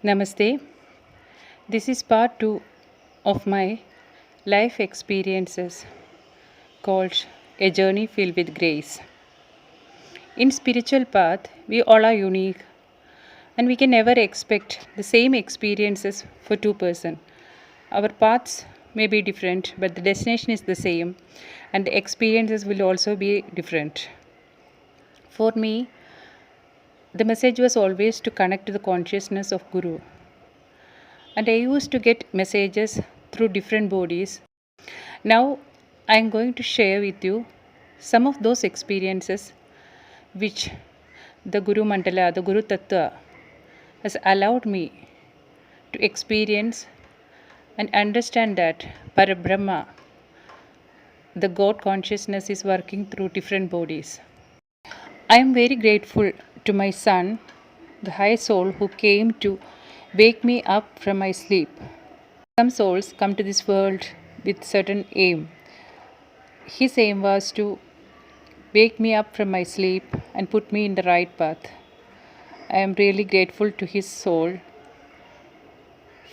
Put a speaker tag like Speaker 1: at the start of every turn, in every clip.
Speaker 1: Namaste. This is part 2 of my life experiences called A Journey Filled with Grace. In spiritual path, we all are unique and we can never expect the same experiences for two persons. Our paths may be different, but the destination is the same and the experiences will also be different. For me, the message was always to connect to the consciousness of Guru. And I used to get messages through different bodies. Now I am going to share with you some of those experiences which the Guru Mandala, the Guru Tattva, has allowed me to experience and understand that Parabrahma, the God consciousness, is working through different bodies. I am very grateful to my son, the high soul who came to wake me up from my sleep. Some souls come to this world with certain aim. His aim was to wake me up from my sleep and put me in the right path. I am really grateful to his soul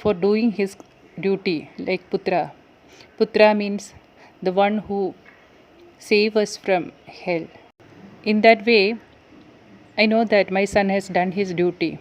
Speaker 1: for doing his duty like Putra. Putra means the one who saves us from hell. In that way, I know that my son has done his duty.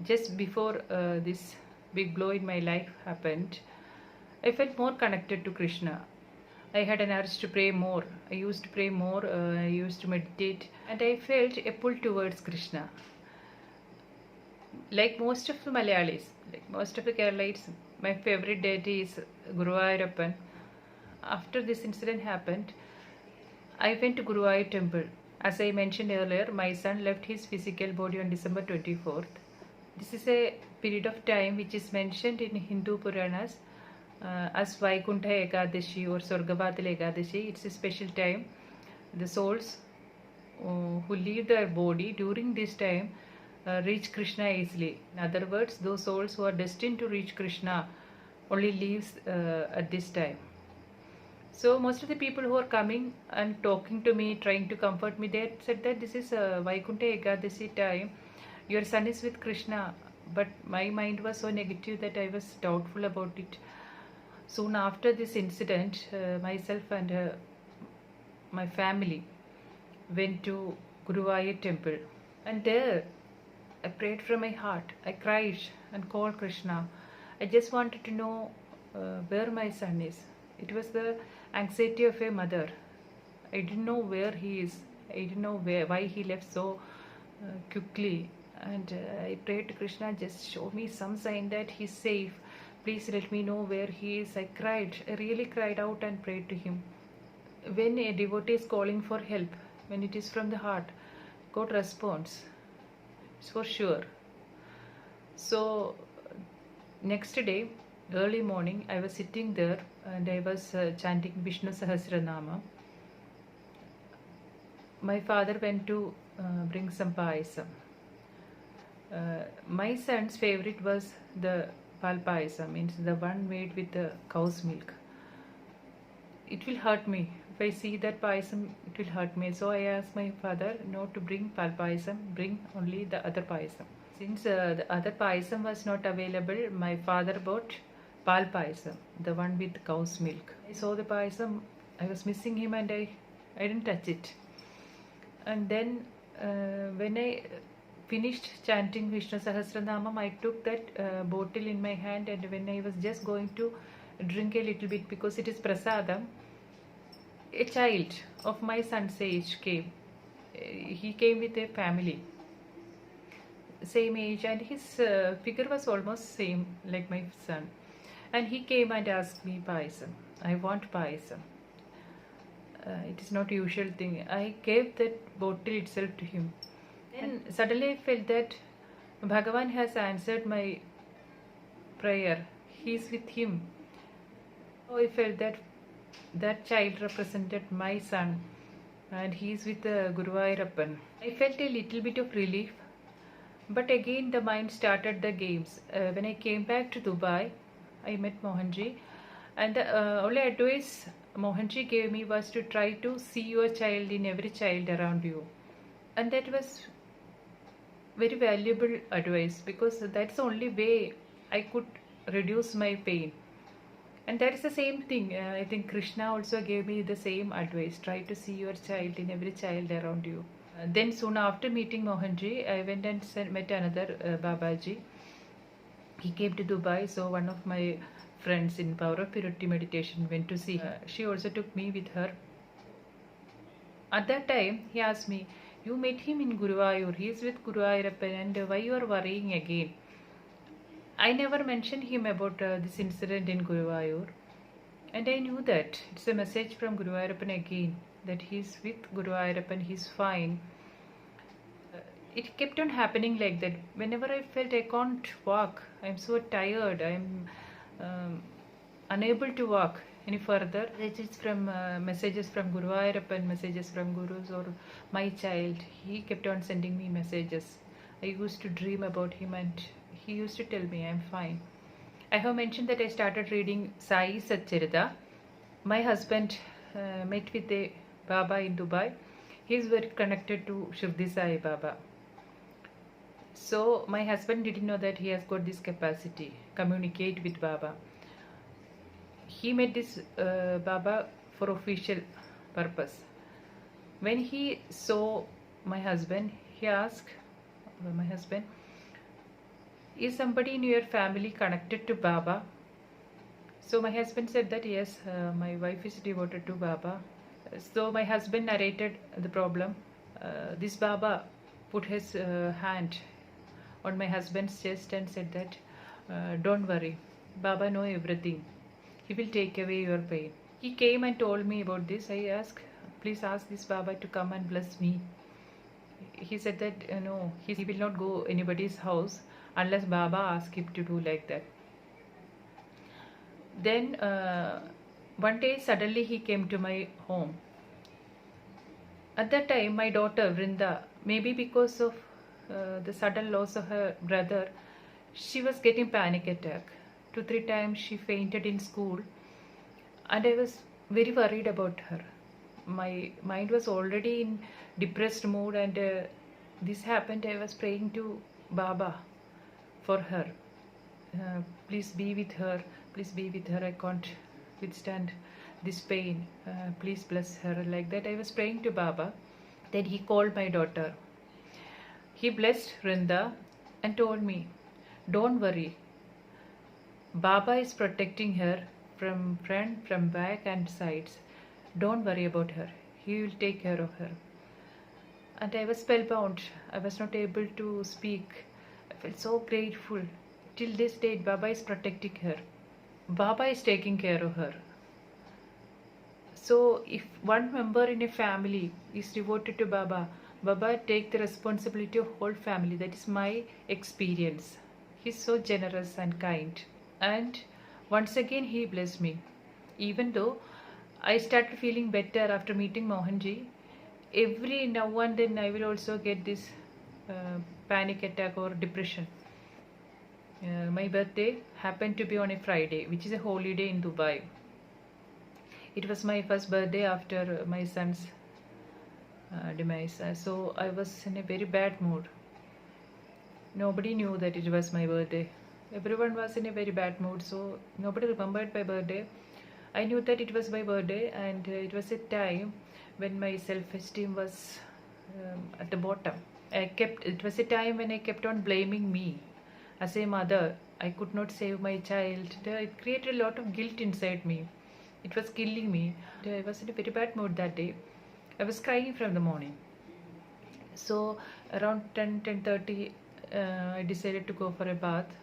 Speaker 1: Just before this big blow in my life happened, I felt more connected to Krishna. I had an urge to pray more. I used to pray more, I used to meditate, and I felt a pull towards Krishna. Like most of the Malayalis, like most of the Keralites, my favorite deity is Guruvayurappan. After this incident happened, I went to Guruvayur temple. As I mentioned earlier, my son left his physical body on December 24th. This is a period of time which is mentioned in Hindu Puranas as Vaikuntha Ekadashi or Swargavatala Ekadashi. It's a special time. The souls who leave their body during this time reach Krishna easily. In other words, those souls who are destined to reach Krishna only leaves at this time. So most of the people who are coming and talking to me, trying to comfort me, they said that this is Vaikuntha Ekadashi time. Your son is with Krishna. But my mind was so negative that I was doubtful about it. Soon after this incident, myself and my family went to Guruvayur temple. And there, I prayed from my heart. I cried and called Krishna. I just wanted to know where my son is. It was the anxiety of a mother. I didn't know where he is. I didn't know why he left so quickly. And I prayed to Krishna, just show me some sign that he's safe. Please let me know where he is. I cried. I really cried out and prayed to him. When a devotee is calling for help, when it is from the heart, God responds. It's for sure. So next day, early morning, I was sitting there and I was chanting Vishnu Sahasranama. My father went to bring some payasam. My son's favorite was the pal payasam, means the one made with the cow's milk. It will hurt me. If I see that payasam, it will hurt me. So I asked my father not to bring pal payasam, bring only the other payasam. Since the other payasam was not available, my father bought pal payasam, the one with cow's milk. I saw the payasam, I was missing him and I didn't touch it. And then when I finished chanting Vishnu Sahasranamam, I took that bottle in my hand, and when I was just going to drink a little bit because it is prasadam, a child of my son's age came. He came with a family, same age, and his figure was almost same like my son. And he came and asked me payasam. I want payasam. It is not usual thing. I gave that bottle itself to him. Then suddenly I felt that Bhagavan has answered my prayer. He is with him. So I felt that that child represented my son and he is with Guruvayurappan. I felt a little bit of relief, but again the mind started the games. When I came back to Dubai, I met Mohanji, and the only advice Mohanji gave me was to try to see your child in every child around you. And that was very valuable advice, because that's the only way I could reduce my pain. And that is the same thing. I think Krishna also gave me the same advice. Try to see your child in every child around you. Then soon after meeting Mohanji, I went and met another Babaji. He came to Dubai, so one of my friends in Power of Purity Meditation went to see him. She also took me with her. At that time, he asked me, "You met him in Guruvayur. He is with Guru Ayappan, and why you are worrying again?" I never mentioned him about this incident in Guruvayur, and I knew that it's a message from Guru Ayappan again, that he's with Guru Ayappan, he's fine. It kept on happening like that. Whenever I felt I can't walk, I'm so tired, I'm unable to walk any further. Messages from Guru Ayappan, messages from Gurus or my child. He kept on sending me messages. I used to dream about him, and he used to tell me I'm fine. I have mentioned that I started reading Sai Satcharita. My husband met with a Baba in Dubai. He is very connected to Shirdi Sai Baba. So my husband didn't know that he has got this capacity, communicate with Baba. He met this Baba for official purpose. When he saw my husband, he asked my husband, "Is somebody in your family connected to Baba?" So my husband said that yes, my wife is devoted to Baba. So my husband narrated the problem. This Baba put his hand on my husband's chest and said that, "Don't worry, Baba knows everything. He will take away your pain." He came and told me about this. I asked, "Please ask this Baba to come and bless me." He said that no, he will not go anybody's house unless Baba asks him to do like that. Then one day suddenly he came to my home. At that time my daughter Vrinda, maybe because of the sudden loss of her brother, she was getting panic attack. 2-3 times she fainted in school, and I was very worried about her. My mind was already in depressed mood, and this happened. I was praying to Baba for her. Please be with her. Please be with her. I can't withstand this pain. Please bless her. Like that I was praying to Baba. Then he called my daughter. He blessed Rinda and told me, "Don't worry. Baba is protecting her from front, from back and sides. Don't worry about her. He will take care of her." And I was spellbound. I was not able to speak. I felt so grateful. Till this date, Baba is protecting her. Baba is taking care of her. So if one member in a family is devoted to Baba, Baba take the responsibility of whole family. That is my experience. He's so generous and kind. And once again he blessed me. Even though I started feeling better after meeting Mohanji, every now and then I will also get this panic attack or depression. My birthday happened to be on a Friday, which is a holiday in Dubai. It was my first birthday after my son's demise. So I was in a very bad mood. Nobody knew that it was my birthday. Everyone was in a very bad mood, so nobody remembered my birthday. I knew that it was my birthday, and it was a time when my self-esteem was at the bottom. It was a time when I kept on blaming me. As a mother, I could not save my child. It created a lot of guilt inside me. It was killing me. I was in a very bad mood that day. I was crying from the morning. So around 10:30, I decided to go for a bath.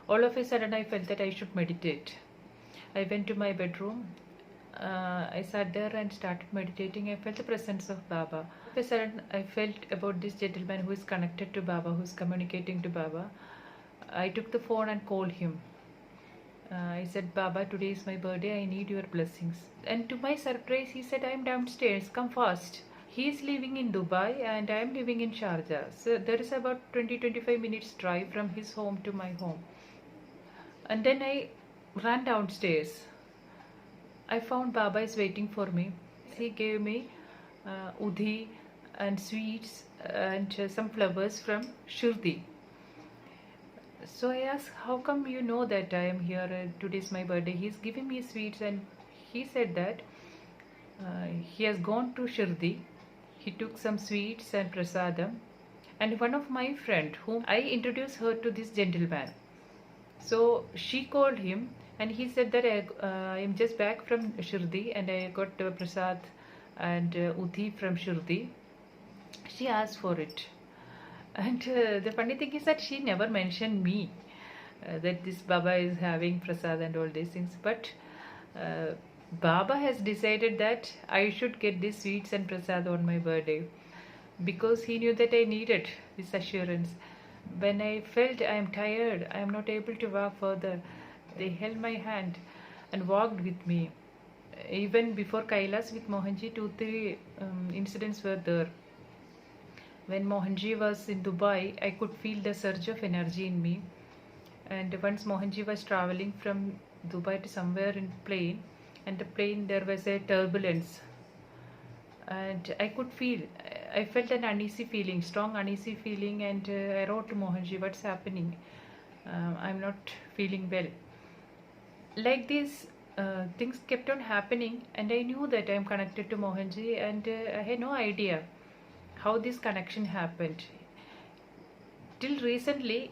Speaker 1: All of a sudden, I felt that I should meditate. I went to my bedroom. I sat there and started meditating. I felt the presence of Baba. All of a sudden, I felt about this gentleman who is connected to Baba, who is communicating to Baba. I took the phone and called him. I said, "Baba, today is my birthday. I need your blessings." And to my surprise, he said, "I'm downstairs. Come fast." He is living in Dubai and I am living in Sharjah. So there is about 20-25 minutes drive from his home to my home. And then I ran downstairs. I found Baba is waiting for me. He gave me udhi and sweets and some flowers from Shirdi. So I asked, how come you know that I am here? Today's my birthday. He's giving me sweets, and he said that he has gone to Shirdi. He took some sweets and prasadam, and one of my friend whom I introduced her to this gentleman. So she called him, and he said that I am just back from Shirdi, and I got prasad and uthi from Shirdi. She asked for it, and the funny thing is that she never mentioned me, that this Baba is having prasad and all these things. But Baba has decided that I should get these sweets and prasad on my birthday, because he knew that I needed this assurance. When I felt I am tired, I am not able to walk further, they held my hand and walked with me. Even before Kailas with Mohanji, 2-3 incidents were there. When Mohanji was in Dubai, I could feel the surge of energy in me. And once Mohanji was traveling from Dubai to somewhere in plane, and the plane there was a turbulence, and I felt an uneasy feeling, strong uneasy feeling, and I wrote to Mohanji, what's happening? I'm not feeling well. Like this, things kept on happening, and I knew that I am connected to Mohanji, and I had no idea how this connection happened. Till recently,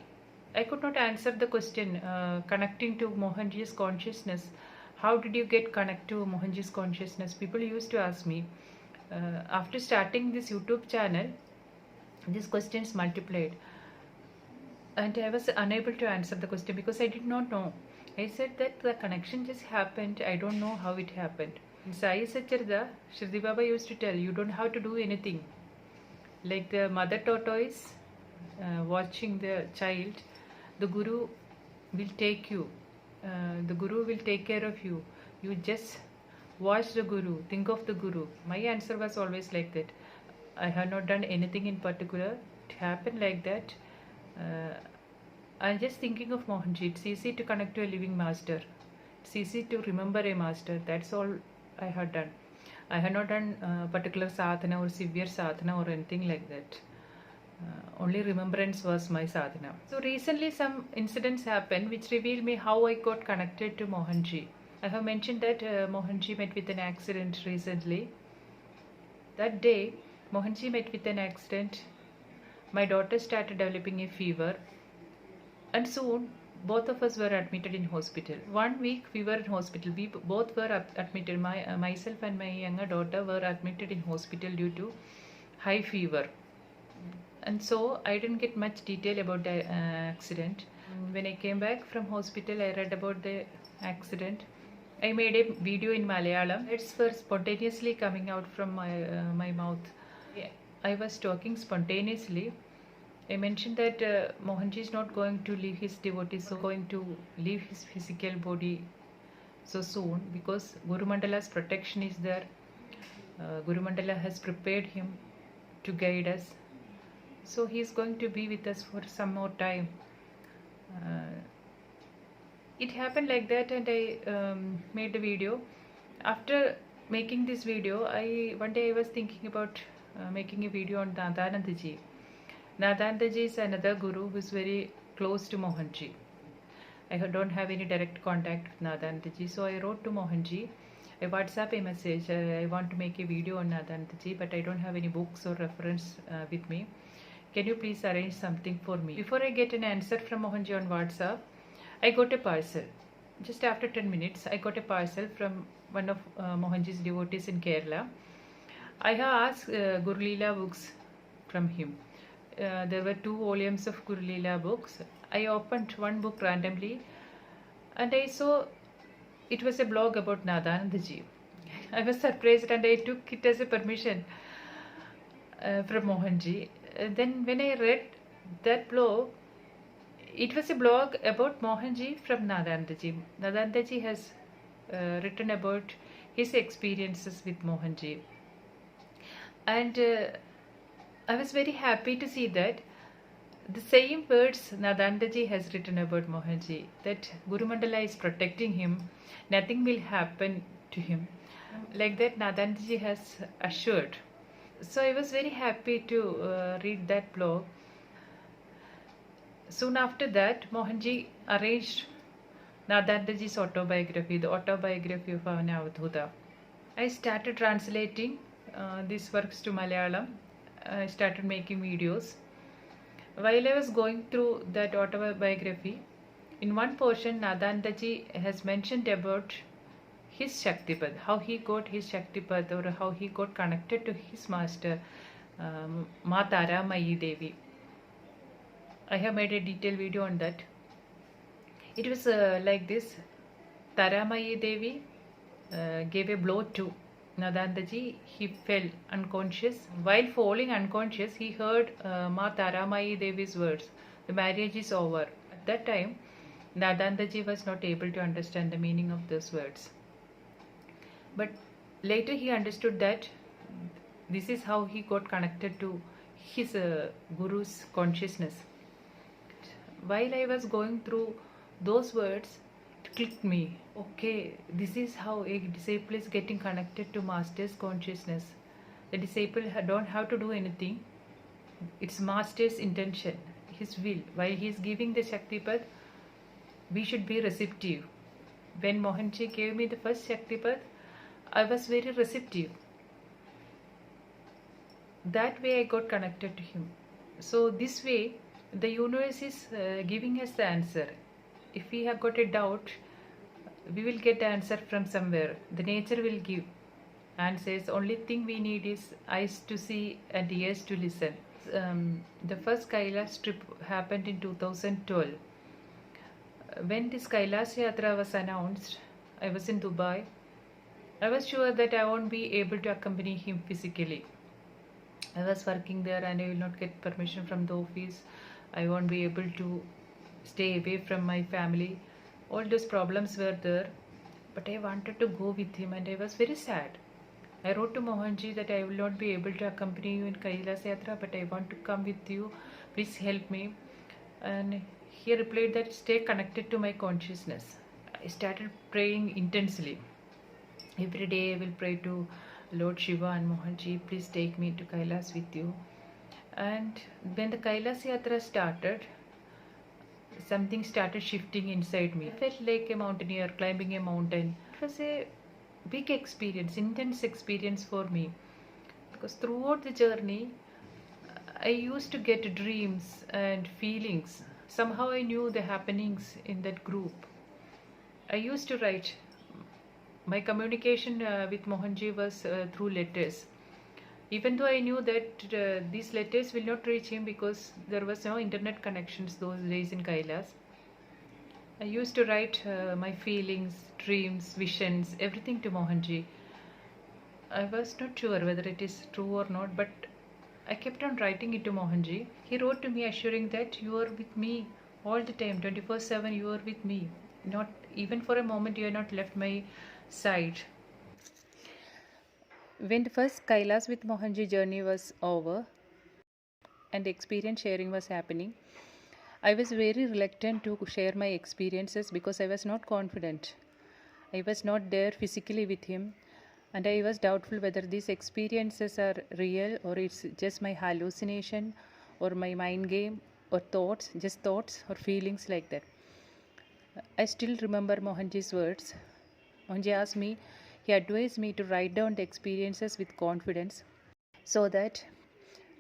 Speaker 1: I could not answer the question, connecting to Mohanji's consciousness. How did you get connected to Mohanji's consciousness? People used to ask me. After starting this YouTube channel, these questions multiplied, and I was unable to answer the question because I did not know. I said that the connection just happened. I don't know how it happened. In Sai Satyarda, Shirdi Baba used to tell, you don't have to do anything. Like the mother tortoise watching the child, the Guru will take you. The Guru will take care of you. You just watch the Guru, think of the Guru. My answer was always like that. I have not done anything in particular. It happened like that. I'm just thinking of Mohanji. It's easy to connect to a living master. It's easy to remember a master. That's all I have done. I have not done particular sadhana or severe sadhana or anything like that. Only remembrance was my sadhana. So recently some incidents happened which revealed me how I got connected to Mohanji. I have mentioned that Mohanji met with an accident recently. That day, Mohanji met with an accident. My daughter started developing a fever, and soon both of us were admitted in hospital. 1 week we were in hospital. We both were admitted. Myself and my younger daughter were admitted in hospital due to high fever. And so I didn't get much detail about the accident. When I came back from hospital, I read about the accident. I made a video in Malayalam. It's were spontaneously coming out from my mouth. I was talking spontaneously. I mentioned that Mohanji is not going to leave his devotees, so going to leave his physical body so soon, because Guru Mandala's protection is there. Guru Mandala has prepared him to guide us. So he is going to be with us for some more time. It happened like that, and I made the video. After making this video, one day I was thinking about making a video on Nadanandaji. Nadanandaji is another guru who is very close to Mohanji. I don't have any direct contact with Nadanandaji, so I wrote to Mohanji. I WhatsApp a message. I want to make a video on Nadanandaji, but I don't have any books or reference with me. Can you please arrange something for me? Before I get an answer from Mohanji on WhatsApp, I got a parcel. Just after 10 minutes, I got a parcel from one of Mohanji's devotees in Kerala. I have asked Guru Leela books from him. There were 2 volumes of Guru Leela books. I opened one book randomly, and I saw it was a blog about Nadanandaji. I was surprised, and I took it as a permission from Mohanji. Then when I read that blog, it was a blog about Mohanji from Nadanandaji. Nadanandaji has written about his experiences with Mohanji. And I was very happy to see that the same words Nadanandaji has written about Mohanji, that Guru Mandala is protecting him, nothing will happen to him. Like that, Nadanandaji has assured So I was very happy to read that blog. Soon after that, Mohanji arranged Nadandaji's autobiography, the autobiography of Avadhuta. I started translating these works to Malayalam. I started making videos. While I was going through that autobiography, in one portion, Nadandaji has mentioned about his Shaktipad, how he got his Shaktipad or how he got connected to his master, Ma Tara Mayi Devi. I have made a detailed video on that. It was like this. Taramayi Devi gave a blow to Nadandaji. He fell unconscious. While falling unconscious, he heard Ma Taramayi Devi's words. The marriage is over. At that time, Nadandaji was not able to understand the meaning of those words. But later he understood that this is how he got connected to his Guru's consciousness. While I was going through those words, it clicked me. Okay, this is how a disciple is getting connected to Master's consciousness. The disciple don't have to do anything. It's Master's intention, his will. While he is giving the Shaktipad, we should be receptive. When Mohanji gave me the first Shaktipad, I was very receptive. That way I got connected to him. So this way, the universe is giving us the answer. If we have got a doubt, we will get the answer from somewhere. The nature will give answers. Only thing we need is eyes to see and ears to listen. The first Kailash trip happened in 2012. When this Kailash Yatra was announced, I was in Dubai. I was sure that I won't be able to accompany him physically. I was working there and I will not get permission from the office. I won't be able to stay away from my family. All those problems were there. But I wanted to go with him and I was very sad. I wrote to Mohanji that I will not be able to accompany you in Kailash Yatra, but I want to come with you. Please help me. And he replied that stay connected to my consciousness. I started praying intensely. Every day I will pray to Lord Shiva and Mohanji, please take me to Kailash with you. And when the Kailash Yatra started, something started shifting inside me. I felt like a mountaineer climbing a mountain. It was a big experience, intense experience for me. Because throughout the journey, I used to get dreams and feelings. Somehow I knew the happenings in that group. I used to write. My communication with Mohanji was through letters. Even though I knew that these letters will not reach him because there was no internet connections those days in Kailash, I used to write my feelings, dreams, visions, everything to Mohanji. I was not sure whether it is true or not, but I kept on writing it to Mohanji. He wrote to me assuring that you are with me all the time, 24/7 you are with me. Not even for a moment you have not left my side. When the first Kailash with Mohanji journey was over and experience sharing was happening, I was very reluctant to share my experiences because I was not confident. I was not there physically with him and I was doubtful whether these experiences are real or it's just my hallucination or my mind game or thoughts, just thoughts or feelings like that. I still remember Mohanji's words. Mohanji asked me, he advised me to write down the experiences with confidence so that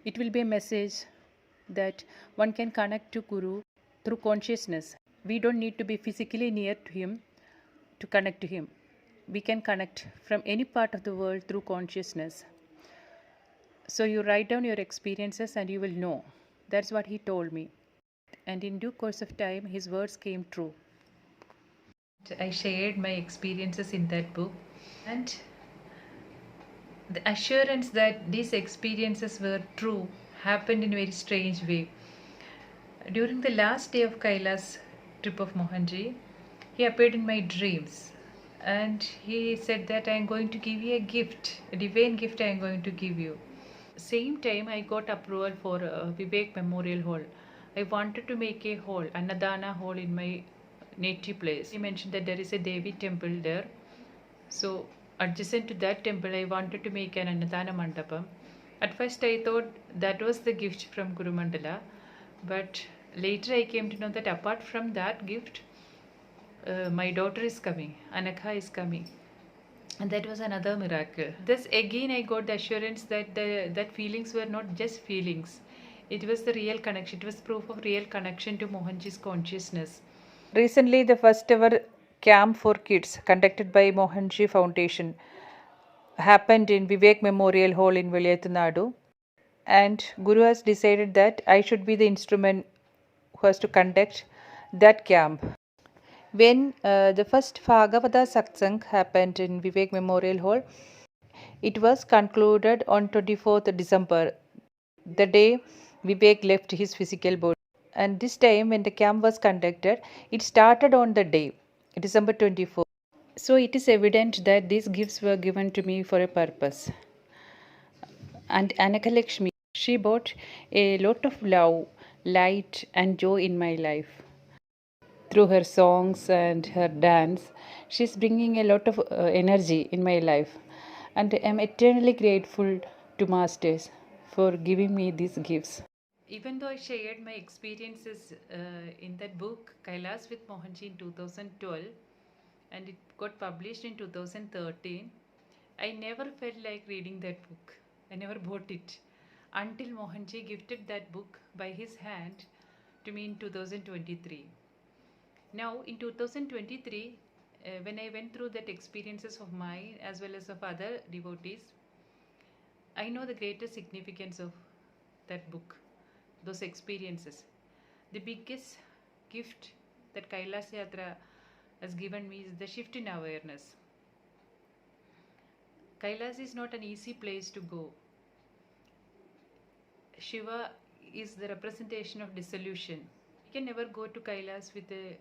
Speaker 1: it will be a message that one can connect to Guru through consciousness. We don't need to be physically near to him to connect to him. We can connect from any part of the world through consciousness. So you write down your experiences and you will know. That's what he told me. And in due course of time, his words came true. I shared my experiences in that book and the assurance that these experiences were true happened in a very strange way. During the last day of Kailash trip of Mohanji, he appeared in my dreams and he said that I am going to give you a gift, a divine gift I am going to give you. Same time I got approval for Vivek Memorial Hall. I wanted to make a hall, Annadana hall in my native place. He mentioned that there is a Devi temple there. So adjacent to that temple, I wanted to make an Annadana Mandapam. At first, I thought that was the gift from Guru Mandala, but later I came to know that apart from that gift, my daughter is coming, Anakha is coming, and that was another miracle. Thus, again, I got the assurance that that feelings were not just feelings; it was the real connection. It was proof of real connection to Mohanji's consciousness. Recently, the first ever camp for kids conducted by Mohanji Foundation happened in Vivek Memorial Hall in Nadu, and Guru has decided that I should be the instrument who has to conduct that camp. When the first Bhagavata Satsang happened in Vivek Memorial Hall, it was concluded on 24th December, the day Vivek left his physical body. And this time, when the camp was conducted, it started on the day, December 24th. So it is evident that these gifts were given to me for a purpose. And Anakalakshmi, she brought a lot of love, light, and joy in my life. Through her songs and her dance, she's bringing a lot of energy in my life. And I'm eternally grateful to Masters for giving me these gifts. Even though I shared my experiences in that book, Kailas with Mohanji in 2012, and it got published in 2013, I never felt like reading that book. I never bought it until Mohanji gifted that book by his hand to me in 2023. Now, in 2023, when I went through that experiences of mine as well as of other devotees, I know the greatest significance of that book, those experiences. The biggest gift that Kailas Yatra has given me is the shift in awareness. Kailas is not an easy place to go. Shiva is the representation of dissolution. We can never go to Kailas with a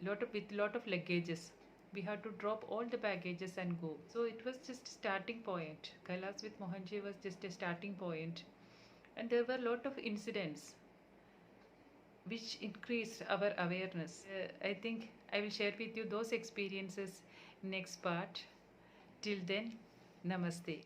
Speaker 1: lot of luggages. We have to drop all the baggages and go. So it was just a starting point. Kailas with Mohanji was just a starting point. And there were a lot of incidents which increased our awareness. I think I will share with you those experiences next part. Till then, namaste.